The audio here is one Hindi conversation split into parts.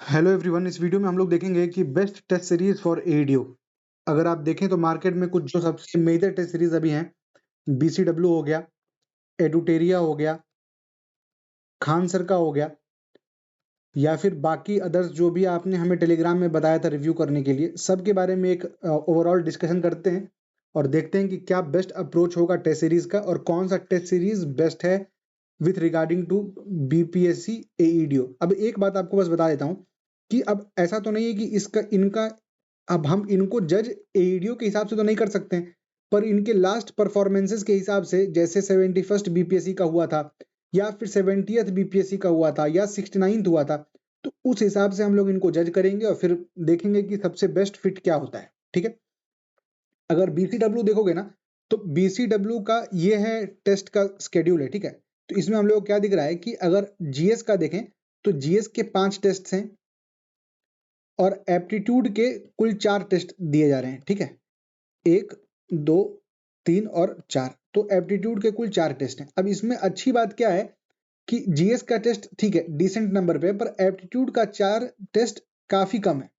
हेलो एवरीवन, इस वीडियो में हम लोग देखेंगे कि best test series for ADO. अगर आप देखें तो मार्केट में कुछ जो सबसे मेजर टेस्ट सीरीज अभी हैं, बीसीडब्ल्यू हो गया, एडुटेरिया हो गया, खान सर का हो गया, या फिर बाकी अदर्स जो भी आपने हमें टेलीग्राम में बताया था रिव्यू करने के लिए, सब के बारे में एक ओवरऑल डिस्कशन करते हैं और देखते हैं कि क्या बेस्ट अप्रोच होगा टेस्ट सीरीज का और कौन सा टेस्ट सीरीज बेस्ट है विथ रिगार्डिंग टू बीपीएससी एईडीओ। अब एक बात आपको बस बता देता हूं कि अब ऐसा तो नहीं है कि इनका अब हम इनको जज एईडीओ के हिसाब से तो नहीं कर सकते हैं, पर इनके लास्ट परफॉर्मेंसेस के हिसाब से, जैसे 71st बीपीएससी का हुआ था या फिर 70th बीपीएससी का हुआ था या 69th हुआ था, तो उस हिसाब से हम लोग इनको जज करेंगे और फिर देखेंगे कि सबसे बेस्ट फिट क्या होता है। ठीक है, अगर बीसीडब्ल्यू देखोगे ना, तो बीसीडब्ल्यू का ये है टेस्ट का स्केड्यूल है। ठीक है, तो इसमें हम लोग क्या दिख रहा है कि अगर जीएस का देखें तो जीएस के 5 टेस्ट हैं और एप्टीट्यूड के कुल 4 टेस्ट दिए जा रहे हैं। ठीक है, 1, 2, 3 और 4, तो एप्टीट्यूड के कुल 4 टेस्ट हैं। अब इसमें अच्छी बात क्या है कि जीएस का टेस्ट ठीक है डिसेंट नंबर पे, पर एप्टीट्यूड का 4 टेस्ट काफी कम है।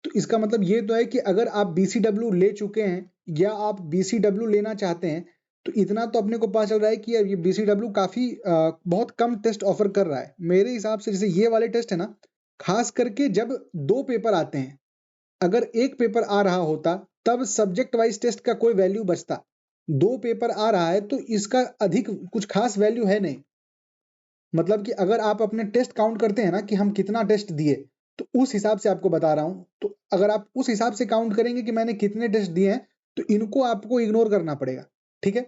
तो इसका मतलब ये तो है कि अगर आप बीसीडब्ल्यू ले चुके हैं या आप बीसीडब्ल्यू लेना चाहते हैं, तो इतना तो अपने को पता चल रहा है कि ये बीसीडब्ल्यू काफी बहुत कम टेस्ट ऑफर कर रहा है मेरे हिसाब से। जैसे ये वाले टेस्ट है ना, खास करके जब 2 पेपर आते हैं, अगर एक पेपर आ रहा होता तब सब्जेक्ट वाइज टेस्ट का कोई वैल्यू बचता। 2 पेपर आ रहा है तो इसका अधिक कुछ खास वैल्यू है नहीं। मतलब कि अगर आप अपने टेस्ट काउंट करते हैं ना कि हम कितना टेस्ट दिए, तो उस हिसाब से आपको बता रहा हूं। तो अगर आप उस हिसाब से काउंट करेंगे कि मैंने कितने टेस्ट दिए हैं, तो इनको आपको इग्नोर करना पड़ेगा। ठीक है,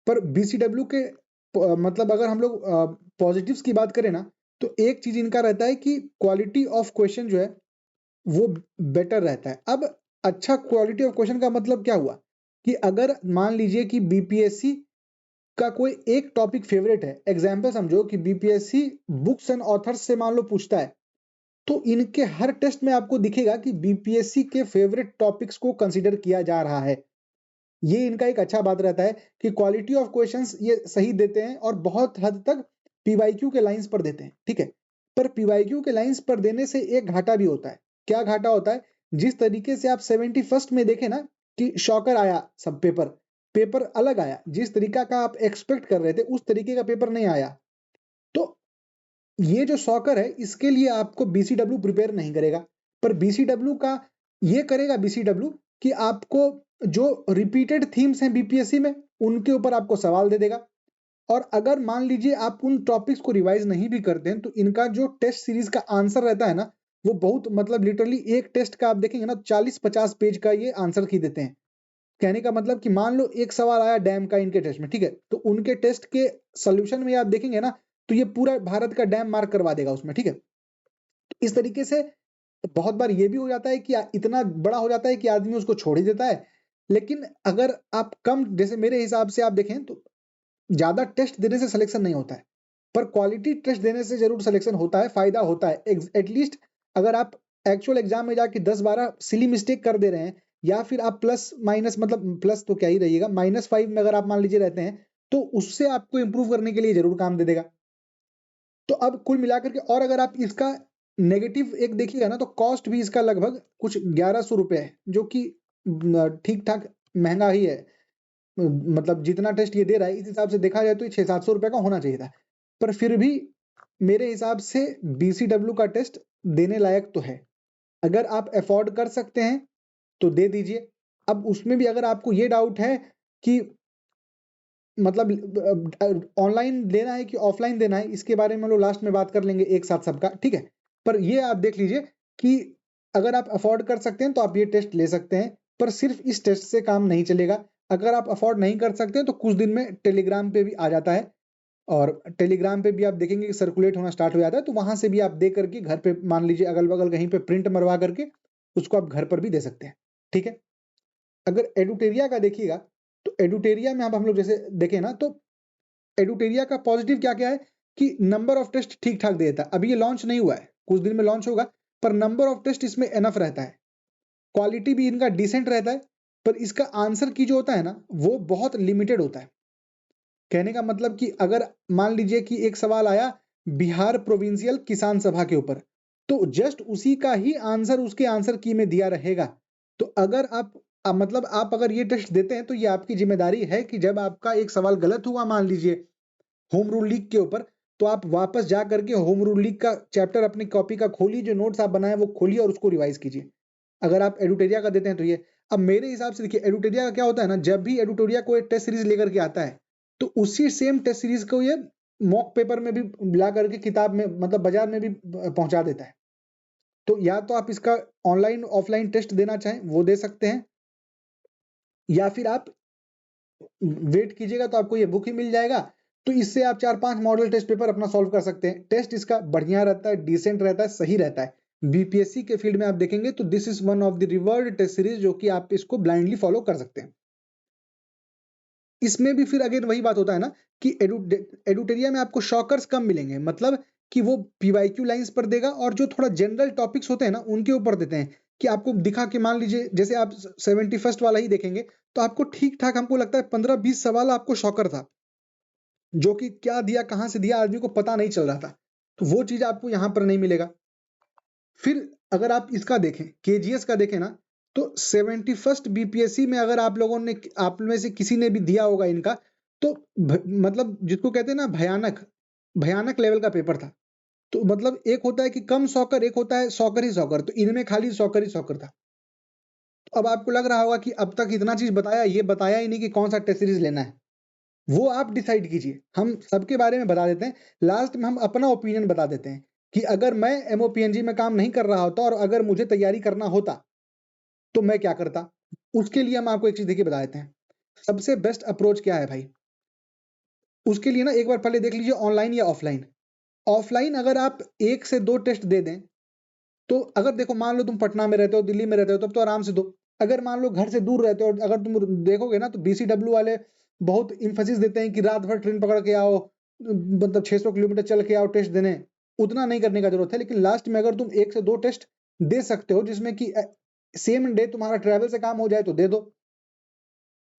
पर बीसीडब्ल्यू के मतलब अगर हम लोग पॉजिटिव्स की बात करें ना, तो एक चीज इनका रहता है कि क्वालिटी ऑफ क्वेश्चन जो है वो बेटर रहता है। अब अच्छा क्वालिटी ऑफ क्वेश्चन का मतलब क्या हुआ कि अगर मान लीजिए कि बीपीएससी का कोई एक टॉपिक फेवरेट है, एग्जाम्पल समझो कि बीपीएससी बुक्स एंड ऑथर्स से मान लो पूछता है, तो इनके हर टेस्ट में आपको दिखेगा कि बीपीएससी के फेवरेट टॉपिक्स को कंसीडर किया जा रहा है। ये इनका एक अच्छा बात रहता है कि क्वालिटी ऑफ क्वेश्चंस ये सही देते हैं और बहुत हद तक पीवाईक्यू के लाइंस पर देते हैं। ठीक है, पर पीवाईक्यू के लाइंस पर देने से एक घाटा भी होता है। क्या घाटा होता है? जिस तरीके से आप 71st में देखे ना कि शॉकर आया, सब पेपर अलग आया, जिस तरीका का आप एक्सपेक्ट कर रहे थे उस तरीके का पेपर नहीं आया। तो ये जो सॉकर है इसके लिए आपको बीसीडब्ल्यू प्रिपेयर नहीं करेगा, पर बीसीडब्ल्यू का ये करेगा बीसीडब्ल्यू कि आपको जो रिपीटेड थीम्स हैं बीपीएससी में उनके ऊपर आपको सवाल दे देगा। और अगर मान लीजिए आप उन टॉपिक्स को रिवाइज नहीं भी करते हैं, तो इनका जो टेस्ट सीरीज का आंसर रहता है ना, वो बहुत मतलब लिटरली एक टेस्ट का आप देखेंगे ना 40-50 पेज का ये आंसर की देते हैं। कहने का मतलब कि मान लो एक सवाल आया डैम का इनके टेस्ट में, ठीक है, तो उनके टेस्ट के सोल्यूशन में आप देखेंगे ना, तो ये पूरा भारत का डैम मार्क करवा देगा उसमें। ठीक है, तो इस तरीके से बहुत बार ये भी हो जाता है कि इतना बड़ा हो जाता है कि आदमी उसको छोड़ ही देता है। लेकिन अगर आप कम, जैसे मेरे हिसाब से आप देखें तो ज्यादा टेस्ट देने से सिलेक्शन नहीं होता है, पर क्वालिटी टेस्ट देने से जरूर सिलेक्शन होता है, फायदा होता है। एटलीस्ट अगर आप एक्चुअल एग्जाम में जाके 10-12 सिली मिस्टेक कर दे रहे हैं, या फिर आप प्लस माइनस, मतलब प्लस तो क्या ही रहिएगा, -5 में अगर आप मान लीजिए रहते हैं, तो उससे आपको इंप्रूव करने के लिए जरूर काम दे देगा। तो अब कुल मिलाकर के, और अगर आप इसका नेगेटिव एक देखिएगा ना, तो कॉस्ट भी इसका लगभग कुछ 1100 रुपए है, जो कि ठीक ठाक महंगा ही है। मतलब जितना टेस्ट ये दे रहा है इस हिसाब से देखा जाए तो 600-700 रुपए का होना चाहिए था, पर फिर भी मेरे हिसाब से बीसीडब्ल्यू का टेस्ट देने लायक तो है। अगर आप अफोर्ड कर सकते हैं तो दे दीजिए। अब उसमें भी अगर आपको ये डाउट है कि मतलब ऑनलाइन देना है कि ऑफलाइन देना है, इसके बारे में हम लोग लास्ट में बात कर लेंगे एक साथ सबका। ठीक है, पर ये आप देख लीजिए कि अगर आप अफोर्ड कर सकते हैं तो आप ये टेस्ट ले सकते हैं, पर सिर्फ इस टेस्ट से काम नहीं चलेगा। अगर आप अफोर्ड नहीं कर सकते हैं तो कुछ दिन में टेलीग्राम पे भी आ जाता है, और टेलीग्राम पे भी आप देखेंगे कि सर्कुलेट होना स्टार्ट हो जाता है, तो वहां से भी आप दे करके घर पे, मान लीजिए अगल बगल कहीं पे प्रिंट मरवा करके उसको आप घर पर भी दे सकते हैं। ठीक है, अगर एडुटेरिया का देखिएगा, तो एडुटेरिया में अब हम लोग जैसे देखें ना, तो एडुटेरिया का पॉजिटिव क्या क्या है कि नंबर ऑफ टेस्ट ठीक ठाक देता है। अभी ये लॉन्च नहीं हुआ है, कुछ दिन में लॉन्च होगा, पर नंबर ऑफ टेस्ट इसमें एनफ रहता है। क्वालिटी भी इनका डिसेंट रहता है, पर इसका आंसर की जो होता है ना वो बहुत लिमिटेड होता है। कहने का मतलब कि अगर मान लीजिए कि एक सवाल आया बिहार प्रोविंशियल किसान सभा के ऊपर, तो जस्ट उसी का ही आंसर उसके आंसर की में दिया रहेगा। तो अगर आप मतलब आप अगर ये टेस्ट देते हैं तो ये आपकी जिम्मेदारी है कि जब आपका एक सवाल गलत हुआ मान लीजिए होम रूल लीग के ऊपर, तो आप वापस जा करके होम रूल लीग का चैप्टर अपनी कॉपी का खोलिए, जो नोट्स आप बनाए वो खोलिए और उसको रिवाइज कीजिए। अगर आप एडुटेरिया का देते हैं तो ये, अब मेरे हिसाब से देखिए एडुटेरिया का क्या होता है ना, जब भी एडुटेरिया को एक टेस्ट सीरीज लेकर के आता है तो उसी सेम टेस्ट सीरीज को ये मॉक पेपर में भी ला करके किताब में मतलब बाजार में भी पहुंचा देता है। तो या तो आप इसका ऑनलाइन ऑफलाइन टेस्ट देना चाहें वो दे सकते हैं, या फिर आप वेट कीजिएगा तो आपको ये बुक ही मिल जाएगा। तो इससे आप 4-5 मॉडल टेस्ट पेपर अपना सॉल्व कर सकते हैं। टेस्ट इसका बढ़िया रहता है, डिसेंट रहता है, सही रहता है। बीपीएससी के फील्ड में आप देखेंगे तो this is one of the reward test series जो कि आप इसको ब्लाइंडली फॉलो कर सकते हैं। इसमें भी फिर अगेन वही बात होता है ना कि एडुटेरिया में आपको शॉकर्स कम मिलेंगे, मतलब कि वो पीवाईक्यू लाइंस पर देगा और जो थोड़ा जनरल टॉपिक्स होते हैं ना उनके ऊपर देते हैं कि आपको दिखा के मान लीजिए जैसे आप 71st वाला ही देखेंगे तो आपको ठीक ठाक हमको लगता है 15-20 सवाल आपको शॉकर था, जो कि क्या दिया कहां से दिया आदमी को पता नहीं चल रहा था। तो वो चीज आपको यहां पर नहीं मिलेगा। फिर अगर आप इसका देखें केजीएस का देखें ना, तो 71st बीपीएससी में अगर आप लोगों ने आप में से किसी ने भी दिया होगा इनका, तो मतलब जिसको कहते हैं ना भयानक भयानक लेवल का पेपर था। तो मतलब एक होता है कि कम सॉकर, एक होता है सॉकर ही सॉकर, तो इनमें खाली सॉकर ही सॉकर था। तो अब आपको लग रहा होगा कि अब तक इतना चीज बताया, ये बताया ही नहीं कि कौन सा टेस्ट सीरीज लेना है, वो आप डिसाइड कीजिए। हम सबके बारे में बता देते हैं, लास्ट में हम अपना ओपिनियन बता देते हैं कि अगर मैं एमओपीएनजी में काम नहीं कर रहा होता और अगर मुझे तैयारी करना होता तो मैं क्या करता। उसके लिए हम आपको एक चीज देखिए बता देते हैं, सबसे बेस्ट अप्रोच क्या है भाई। उसके लिए ना एक बार पहले देख लीजिए ऑनलाइन या ऑफलाइन। ऑफलाइन अगर आप 1 से 2 टेस्ट दे दें, तो अगर देखो मान लो तुम पटना में रहते हो, दिल्ली में रहते हो, तब तो आराम से दो। अगर मान लो घर से दूर रहते हो, अगर तुम देखोगे ना तो बीसीडब्ल्यू वाले बहुत इंफोसिस देते हैं कि रात भर ट्रेन पकड़ के आओ, मतलब 600 किलोमीटर चल के आओ टेस्ट देने। उतना नहीं करने का जरूरत है, लेकिन लास्ट में अगर तुम 1 से 2 टेस्ट दे सकते हो जिसमें कि सेम डे तुम्हारा ट्रैवल से काम हो जाए तो दे दो।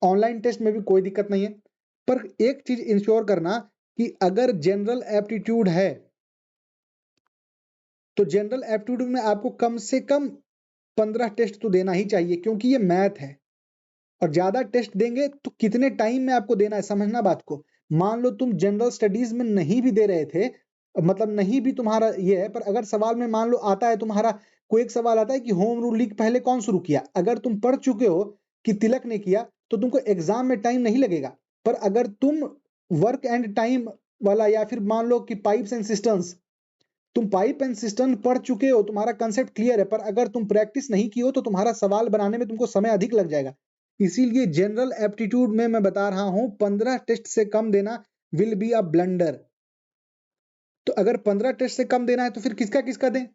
ऑनलाइन टेस्ट में भी कोई दिक्कत नहीं है, पर एक चीज इंश्योर करना कि अगर जनरल एप्टीट्यूड है तो जनरल एप्टीट्यूड में आपको कम से कम 15 टेस्ट तो देना ही चाहिए, क्योंकि ये मैथ है। और ज्यादा टेस्ट देंगे तो कितने टाइम में आपको देना है, समझना बात को। मान लो तुम जनरल स्टडीज में नहीं भी दे रहे थे, मतलब नहीं भी तुम्हारा ये है, पर अगर सवाल में मान लो आता है तुम्हारा, कोई एक सवाल आता है कि होम रूल लीग पहले कौन शुरू किया, अगर तुम पढ़ चुके हो कि तिलक ने किया तो तुमको एग्जाम में टाइम नहीं लगेगा। पर अगर तुम वर्क एंड टाइम वाला, या फिर मान लो कि पाइप्स एंड सिस्टम्स, तुम पाइप एंड सिस्टम पढ़ चुके हो, तुम्हारा कंसेप्ट क्लियर है, पर अगर तुम प्रैक्टिस नहीं की हो तो तुम्हारा सवाल बनाने में तुमको समय अधिक लग जाएगा। इसीलिए जनरल एप्टीट्यूड में मैं बता रहा हूं 15 टेस्ट से कम देना विल बी अ ब्लंडर। तो अगर 15 टेस्ट से कम देना है तो फिर किसका किसका दें।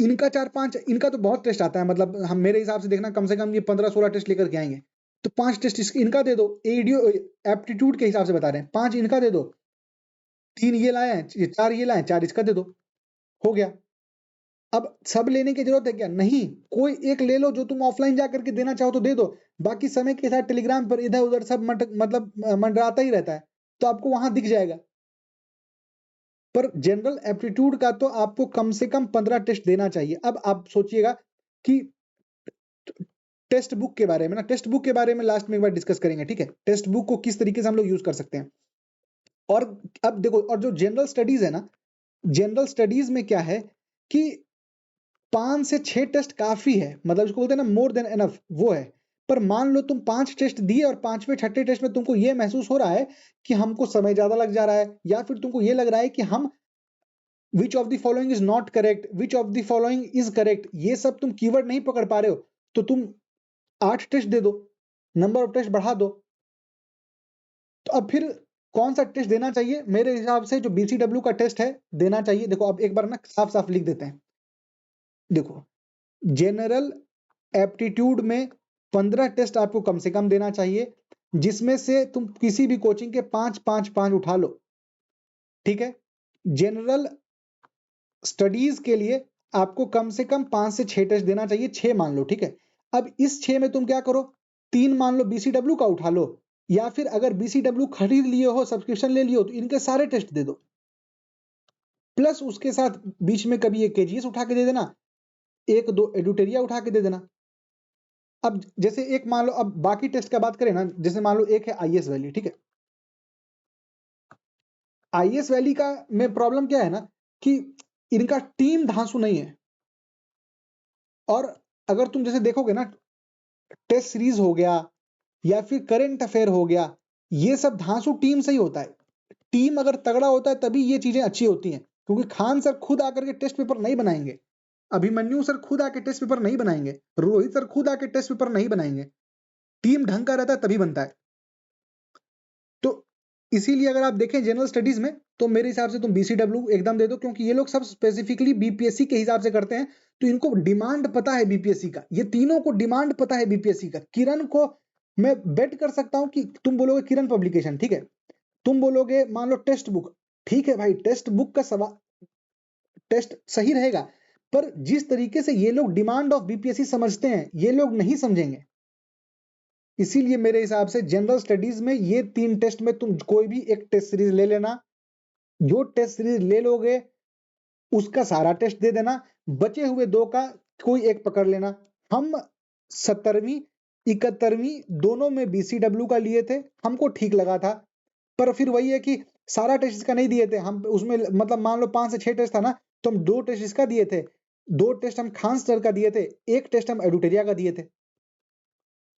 इनका 4-5, इनका तो बहुत टेस्ट आता है, मतलब हम मेरे हिसाब से देखना कम से कम ये 15-16 टेस्ट लेकर के आएंगे। तो 5 टेस्ट इनका दे दो, एडियो एप्टीट्यूड के हिसाब से बता रहे हैं, 5 इनका दे दो, 3 ये लाए हैं, 4 ये लाए, 4 इसका दे दो, हो गया। अब सब लेने की जरूरत है क्या, नहीं, कोई एक ले लो जो तुम ऑफलाइन जाकर के देना चाहो तो दे दो। बाकी समय के साथ टेलीग्राम पर इधर उधर सब मतलब मंडराता ही रहता है, तो आपको वहां दिख जाएगा। पर जनरल एप्टीट्यूड का तो आपको कम से कम 15 टेस्ट देना चाहिए। अब आप सोचिएगा कि टेक्स्ट बुक के बारे में ना, टेक्स्ट बुक के बारे में लास्ट में एक बार डिस्कस करेंगे, ठीक है, टेक्स्ट बुक को किस तरीके से हम लोग यूज कर सकते हैं। और अब देखो, और जो जनरल स्टडीज है ना, जनरल स्टडीज में क्या है कि 5 से 6 टेस्ट काफी है, मतलब इसको बोलते हैं ना मोर देन एनफ, वो है। पर मान लो तुम 5 टेस्ट दिए और 5वें 6ठे टेस्ट में तुमको ये महसूस हो रहा है कि हमको समय ज्यादा लग जा रहा है, या फिर तुमको ये लग रहा है कि हम which of the following is not correct, which of the following is correct, ये सब तुम कीवर्ड नहीं पकड़ पा रहे हो, तो तुम 8 टेस्ट दे दो, नंबर ऑफ टेस्ट बढ़ा दो। तो अब फिर कौन सा टेस्ट देना चाहिए, मेरे हिसाब से जो बीसीडब्ल्यू का टेस्ट है देना चाहिए। देखो अब एक बार ना साफ साफ लिख देते हैं, देखो जनरल एप्टीट्यूड में 15 टेस्ट आपको कम से कम देना चाहिए, जिसमें से तुम किसी भी कोचिंग के 5-5-5 उठा लो, ठीक है। जनरल स्टडीज के लिए आपको कम से कम 5 से 6 टेस्ट देना चाहिए, 6 मान लो, ठीक है। अब इस 6 में तुम क्या करो, 3 मान लो बीसीडब्ल्यू का उठा लो, या फिर अगर बीसीडब्ल्यू खरीद लिए हो, सब्सक्रिप्शन ले लियो, तो इनके सारे टेस्ट दे दो। प्लस उसके साथ बीच में कभी एक केजीएस उठा के दे देना, एक दो एडुटेरिया उठा के दे देना। अब जैसे एक मान लो, अब बाकी टेस्ट का बात करें ना, जैसे मान लो एक है आईएस वैली, ठीक है। आईएस वैली का में प्रॉब्लम क्या है ना कि इनका टीम धांसू नहीं है। और अगर तुम जैसे देखोगे ना, टेस्ट सीरीज हो गया या फिर करंट अफेयर हो गया, ये सब धांसू टीम से ही होता है। टीम अगर तगड़ा होता है तभी ये चीजें अच्छी होती हैं, क्योंकि खान सर खुद आकर के टेस्ट पेपर नहीं बनाएंगे, अभिमन्यु सर खुद आके टेस्ट पेपर नहीं बनाएंगे, रोहित सर खुद आके टेस्ट पेपर नहीं बनाएंगे। टीम ढंग का रहता है तभी बनता है। तो इसीलिए अगर आप देखें जनरल स्टडीज में, तो मेरे हिसाब से तुम बीसीडब्ल्यू एकदम दे दो, क्योंकि ये लोग सब स्पेसिफिकली बीपीएससी के हिसाब से करते हैं, तो इनको डिमांड पता है बीपीएससी का। ये तीनों को डिमांड पता है बीपीएससी का। किरण को मैं बेट कर सकता हूं कि तुम बोलोगे किरण पब्लिकेशन, ठीक है, तुम बोलोगे मान लो टेक्स्ट बुक, ठीक है भाई, टेक्स्ट बुक का सवाल टेस्ट सही रहेगा, पर जिस तरीके से ये लोग डिमांड ऑफ बीपीएससी समझते हैं, ये लोग नहीं समझेंगे। इसीलिए मेरे हिसाब से जनरल स्टडीज में ये 3 टेस्ट में तुम कोई भी एक टेस्ट सीरीज ले लेना। जो टेस्ट सीरीज ले लोगे उसका सारा टेस्ट दे देना, बचे हुए 2 का कोई एक पकड़ लेना। हम 17वीं 71वीं दोनों में बीसीडब्ल्यू का लिए थे, हमको ठीक लगा था, पर फिर वही है कि सारा टेस्ट इसका नहीं दिए थे हम। उसमें मतलब मान लो 5 से 6 टेस्ट था ना, तो हम 2 टेस्ट इसका दिए थे, 2 टेस्ट हम खान सर का दिए थे, 1 टेस्ट हम एडुटेरिया का दिए थे।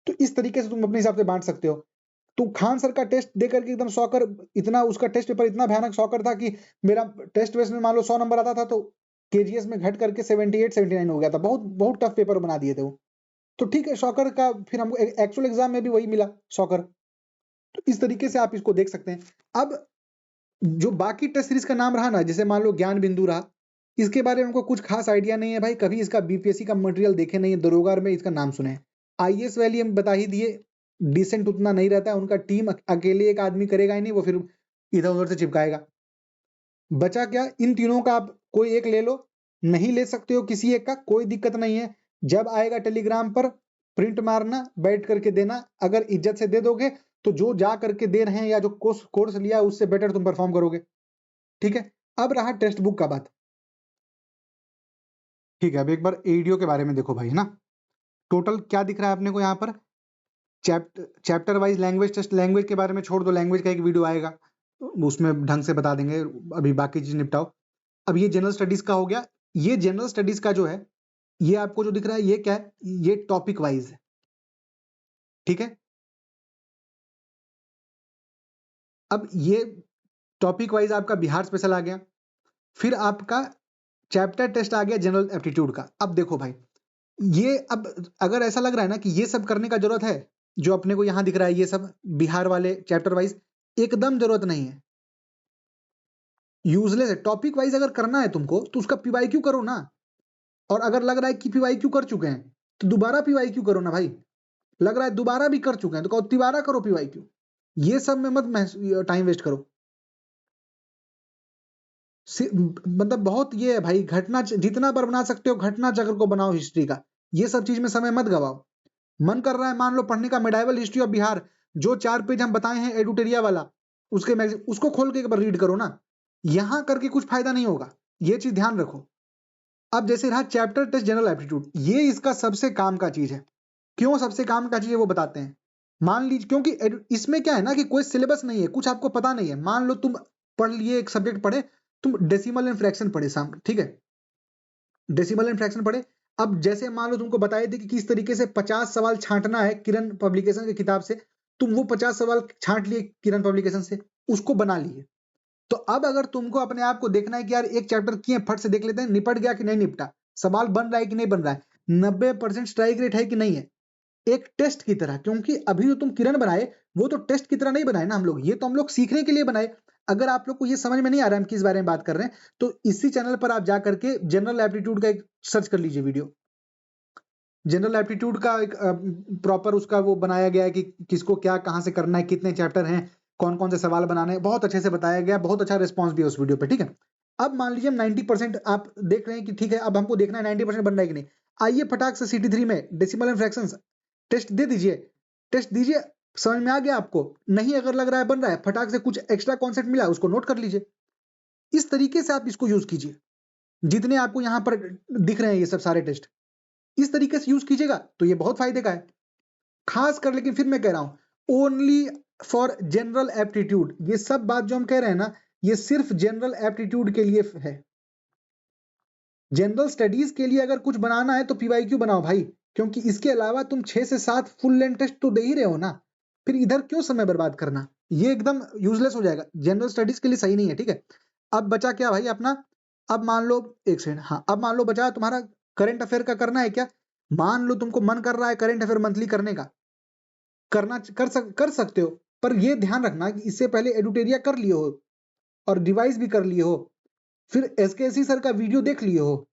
तो इस तरीके से तुम अपने हिसाब से बांट सकते हो। तो खान सर का टेस्ट देकर के एकदम सॉकर, इतना उसका टेस्ट पेपर इतना भयानक सॉकर था कि मेरा टेस्ट वेस्ट में मान लो 100 नंबर आता था, तो केजीएस में घट करके 78 79 हो गया था। बहुत बहुत टफ पेपर बना दिए थे वो। तो ठीक है, सॉकर का फिर हमको एक्चुअल एग्जाम में भी वही मिला, सॉकर। तो इस तरीके से आप इसको देख सकते हैं। अब जो बाकी टेस्ट सीरीज का नाम रहा ना, जैसे मान लो ज्ञान बिंदु रहा, इसके बारे में हमको कुछ खास आइडिया नहीं है भाई, कभी इसका बीपीएससी का मटेरियल देखे नहीं है, दरोगा में इसका नाम सुने हैं। आईएएस वैली हम बता ही दिए, डिसेंट उतना नहीं रहता है उनका, टीम अकेले एक आदमी करेगा ही नहीं, वो फिर इधर उधर से चिपकाएगा। बचा क्या, इन तीनों का आप कोई एक ले लो, नहीं ले सकते हो किसी एक का, कोई दिक्कत नहीं है। जब आएगा टेलीग्राम पर प्रिंट मारना, बैठ करके देना, अगर इज्जत से दे दोगे तो जो जा करके दे रहे हैं या जो कोर्स लिया उससे बेटर तुम परफॉर्म करोगे। ठीक है, अब रहा टेक्स्ट बुक का बात। ठीक है, अब एक बार एडीओ के बारे में देखो भाई, है ना। टोटल क्या दिख रहा है अपने को यहाँ पर, chapter wise language test, language के बारे में छोड़ दो, लैंग्वेज का एक वीडियो आएगा, उसमें ढंग से बता देंगे, अभी बाकी चीज निपटाओ। अब ये जनरल स्टडीज का हो गया। ये जनरल स्टडीज का जो है, ये आपको जो दिख रहा है ये क्या है, ये टॉपिक वाइज है, ठीक है। अब ये टॉपिक वाइज आपका बिहार स्पेशल आ गया, फिर आपका चैप्टर टेस्ट आ गया जनरल एप्टीट्यूड का। अब देखो भाई, ये अब अगर ऐसा लग रहा है ना कि ये सब करने का जरूरत है, जो अपने को यहां दिख रहा है ये सब बिहार वाले चैप्टर वाइज, एकदम जरूरत नहीं है, यूजलेस है। टॉपिक वाइज अगर करना है तुमको तो उसका पीवाईक्यू करो ना, और अगर लग रहा है कि पीवाईक्यू कर चुके हैं तो दोबारा पीवाईक्यू करो ना भाई। लग रहा है दोबारा भी कर चुके हैं तो कहो दोबारा करो पीवाईक्यू। ये सब में मत टाइम वेस्ट करो। मतलब बहुत ये है भाई, घटना जितना बार बना सकते हो घटना चक्र को बनाओ हिस्ट्री का, ये सब चीज में समय मत गवाओ। मन कर रहा है मान लो पढ़ने का मेडाइवल हिस्ट्री ऑफ बिहार, जो 4 पेज हम बताए हैं एडुटेरिया वाला, उसके उसको खोल के एक बार रीड करो ना, यहां करके कुछ फायदा नहीं होगा, ये चीज ध्यान रखो। अब जैसे रहा चैप्टर टेस्ट जनरल एप्टीट्यूड, ये इसका सबसे काम का चीज है। क्यों सबसे काम का चीज है वो बताते हैं। मान लीजिए, क्योंकि इसमें क्या है ना कि कोई सिलेबस नहीं है, कुछ आपको पता नहीं है। मान लो तुम पढ़ लिए एक सब्जेक्ट पढ़े, तुम डेसिमल एंड फ्रैक्शन पढ़े ठीक है, डेसिमल एंड फ्रैक्शन पढ़े। अब जैसे मान लो तुमको बताए थे कि किस तरीके से 50 सवाल छांटना है किरण पब्लिकेशन की किताब से, तुम वो 50 सवाल छांट लिए किरण पब्लिकेशन से, उसको बना लिए। तो अब अगर तुमको अपने आप को देखना है कि यार एक चैप्टर किए फट से देख लेते हैं, निपट गया कि नहीं निपटा, सवाल बन रहा है कि नहीं बन रहा है, 90% स्ट्राइक रेट है कि नहीं है, एक टेस्ट की तरह। क्योंकि अभी जो तुम किरण बनाए वो तो टेस्ट की तरह नहीं बनाए ना हम लोग, ये तो हम लोग सीखने के लिए बनाए। अगर आप लोग को ये समझ में नहीं आ रहा है हम किस बारे में बात कर रहे हैं, तो इसी चैनल पर आप जा करके जनरल एप्टीट्यूड का एक सर्च कर लीजिए वीडियो। जनरल एप्टीट्यूड का एक प्रॉपर उसका वो बनाया गया है कि किसको क्या कहां से करना है, कितने चैप्टर हैं, कौन कौन से सवाल बनाने हैं, बहुत अच्छे से बताया गया, बहुत अच्छा रिस्पॉन्स भी है उस वीडियो पे, ठीक है। अब मान लीजिए 90% आप देख रहे हैं कि ठीक है, अब हमको देखना है 90% बन रहा है कि नहीं। आइए फटाक से CT3 में डेसिमल एंड फ्रैक्शंस टेस्ट दे दीजिए, टेस्ट दीजिए, समझ में आ गया आपको। नहीं अगर लग रहा है बन रहा है, फटाक से कुछ एक्स्ट्रा कॉन्सेप्ट मिला उसको नोट कर लीजिए। इस तरीके से आप इसको यूज कीजिए, जितने आपको यहाँ पर दिख रहे हैं ये सब सारे टेस्ट, इस तरीके से यूज कीजिएगा तो ये बहुत फायदे का है। खास कर, लेकिन फिर मैं कह रहा हूं ओनली फॉर जनरल एप्टीट्यूड, ये सब बात जो हम कह रहे हैं ना, ये सिर्फ जनरल एप्टीट्यूड के लिए है। जनरल स्टडीज के लिए अगर कुछ बनाना है तो पीवाईक्यू बनाओ भाई, क्योंकि इसके अलावा तुम 6 से 7 फुल लेंथ टेस्ट तो दे ही रहे हो ना, फिर इधर क्यों समय बर्बाद करना, ये एकदम यूजलेस हो जाएगा, जनरल स्टडीज के लिए सही नहीं है। ठीक है, अब बचा क्या भाई अपना, अब मान लो एक सेकंड, हाँ अब मान लो बचा तुम्हारा करंट अफेयर का करना है क्या, मान लो तुमको मन कर रहा है करंट अफेयर मंथली करने का, कर सकते हो, पर ये ध्यान रखना कि इससे पहले एडुटेरिया कर लिए हो और रिवाइज भी कर लिए हो, फिर एसकेएससी सर का वीडियो देख लिए हो,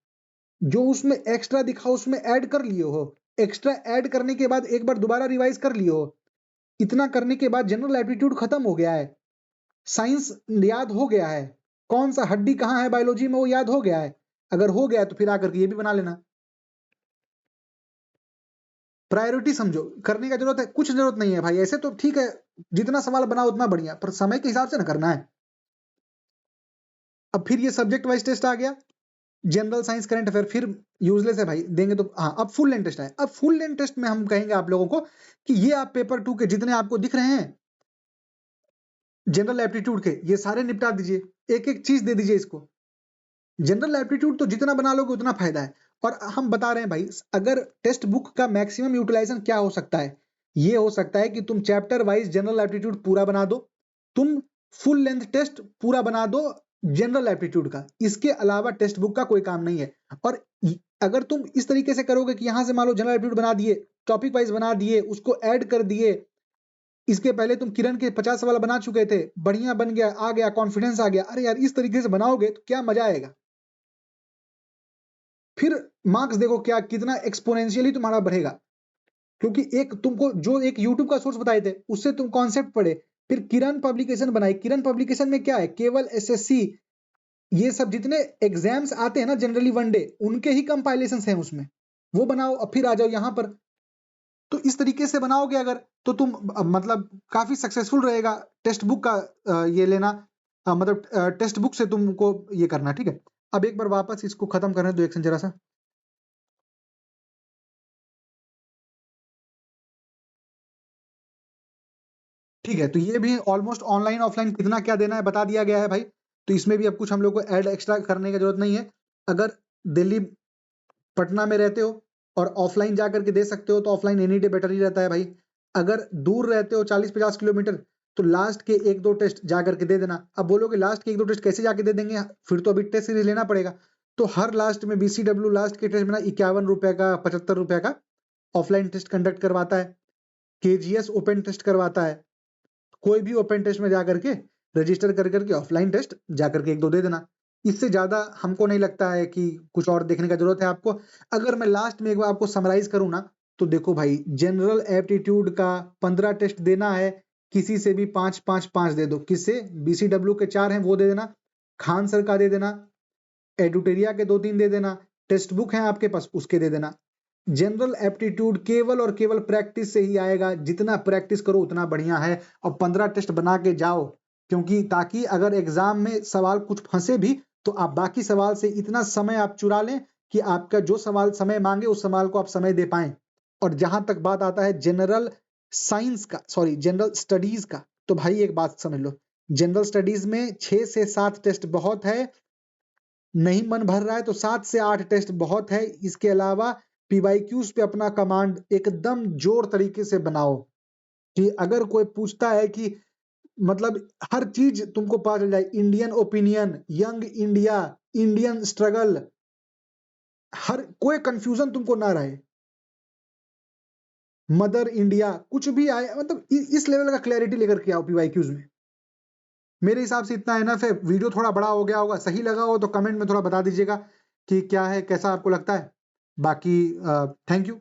जो उसमें एक्स्ट्रा दिखा उसमें ऐड कर लिए हो, एक्स्ट्रा ऐड करने के बाद एक बार दोबारा रिवाइज कर लिए हो। इतना करने के बाद जनरल एप्टीट्यूड खत्म हो गया है, साइंस याद हो गया है, कौन सा हड्डी कहाँ है बायोलॉजी में वो याद हो गया है। अगर हो गया तो फिर आकर के ये भी बना लेना। प्रायोरिटी समझो, करने का जरूरत है, कुछ जरूरत नहीं है भाई, ऐसे तो ठीक है जितना सवाल बनाओ उतना बढ़िया, पर समय के हिसाब से ना करना है। अब फिर ये सब्जेक्ट वाइज टेस्ट आ गया, जनरल साइंस करंट अफेयर फिर यूजलेस है भाई, देंगे तो हाँ। अब फुल लेंथ टेस्ट है, अब फुल लेंथ टेस्ट में हम कहेंगे आप लोगों को कि ये आप पेपर 2 के जितने आपको दिख रहे हैं जनरल एप्टीट्यूड के, ये सारे निपटा दीजिए, एक एक चीज दे दीजिए इसको। जनरल एप्टीट्यूड तो जितना बना लोगे उतना फायदा है। और हम बता रहे हैं भाई, अगर टेक्स्ट बुक का मैक्सिमम यूटिलाइजेशन क्या हो सकता है, ये हो सकता है कि तुम चैप्टर वाइज जनरल एप्टीट्यूड पूरा बना दो, तुम फुल लेंथ टेस्ट पूरा बना दो जनरल एप्टीट्यूड का, इसके अलावा टेक्स्ट बुक का कोई काम नहीं है। और अगर तुम इस तरीके से करोगे कि यहां से मान लो जनरल एप्टीट्यूड बना दिए, टॉपिक वाइज बना दिए, उसको ऐड कर दिए, इसके पहले तुम किरण के 50 सवाल बना चुके थे, बढ़िया बन गया, आ गया कॉन्फिडेंस आ गया, अरे यार इस तरीके से बनाओगे तो क्या मजा आएगा, फिर मार्क्स देखो क्या कितना एक्सपोनेंशियली तुम्हारा बढ़ेगा। क्योंकि एक तुमको जो एक यूट्यूब का सोर्स बताए थे उससे तुम कॉन्सेप्ट पढ़े, फिर किरण पब्लिकेशन बनाई, किरण पब्लिकेशन में क्या है, केवल एसएससी ये सब जितने एग्जाम्स आते हैं ना जनरली वनडे, उनके ही कंपाइलेशन हैं उसमें, वो बनाओ और फिर आ जाओ यहाँ पर। तो इस तरीके से बनाओगे अगर तो तुम मतलब काफी सक्सेसफुल रहेगा। टेक्स्ट बुक का ये लेना, मतलब टेक्स्ट बुक से तुमको ये करना। ठीक है, अब एक बार वापस इसको खत्म करने दो एक्शन जरा सा। ठीक है, तो ये भी ऑलमोस्ट ऑनलाइन ऑफलाइन कितना क्या देना है बता दिया गया है भाई, तो इसमें भी अब कुछ हम लोग को ऐड एक्स्ट्रा करने की जरूरत नहीं है। अगर दिल्ली पटना में रहते हो और ऑफलाइन जा करके दे सकते हो तो ऑफलाइन एनी डे बेटर ही रहता है भाई। अगर दूर रहते हो 40-50 किलोमीटर तो लास्ट के 1-2 टेस्ट जा करके दे देना। अब बोलोगे लास्ट के 1-2 टेस्ट कैसे जाके दे देंगे, फिर तो अभी टेस्ट सीरीज लेना पड़ेगा। तो हर लास्ट में BCW लास्ट के टेस्ट में ना 51 रुपए का 75 रुपए का ऑफलाइन टेस्ट कंडक्ट करवाता है, KGS ओपन टेस्ट करवाता है। कोई भी ओपन टेस्ट में जाकर के रजिस्टर कर करके ऑफलाइन टेस्ट जाकर के 1-2 दे देना। इससे ज्यादा हमको नहीं लगता है कि कुछ और देखने का जरूरत है आपको। अगर मैं लास्ट में एक बार आपको समराइज करूं ना, तो देखो भाई जनरल एप्टीट्यूड का 15 टेस्ट देना है, किसी से भी 5-5-5 दे दो। किससे, BCW के 4 हैं वो दे देना, खान सर का दे देना, एडुटेरिया के 2-3 दे देना, टेक्स्ट बुक है आपके पास उसके दे देना। जनरल एप्टीट्यूड केवल और केवल प्रैक्टिस से ही आएगा, जितना प्रैक्टिस करो उतना बढ़िया है। और 15 टेस्ट बना के जाओ, क्योंकि ताकि अगर एग्जाम में सवाल कुछ फंसे भी तो आप बाकी सवाल से इतना समय आप चुरा लें कि आपका जो सवाल समय मांगे उस सवाल को आप समय दे पाएं। और जहां तक बात आता है जनरल साइंस का, सॉरी जनरल स्टडीज का, तो भाई एक बात समझ लो, जनरल स्टडीज में 6 से 7 टेस्ट बहुत है, नहीं मन भर रहा है तो 7 से 8 टेस्ट बहुत है। इसके अलावा पीवाईक्यूज पे अपना कमांड एकदम जोर तरीके से बनाओ, कि अगर कोई पूछता है कि मतलब हर चीज तुमको पता चल जाए, Indian opinion, young India, Indian struggle, हर कोई कंफ्यूजन तुमको ना रहे, मदर इंडिया, कुछ भी आए, मतलब इस लेवल का क्लैरिटी लेकर के आओ पीवाईक्यूज में। मेरे हिसाब से इतना एनफ है। वीडियो थोड़ा बड़ा हो गया होगा, सही लगा हो तो कमेंट में थोड़ा बता दीजिएगा कि क्या है, कैसा आपको लगता है। बाकी थैंक यू।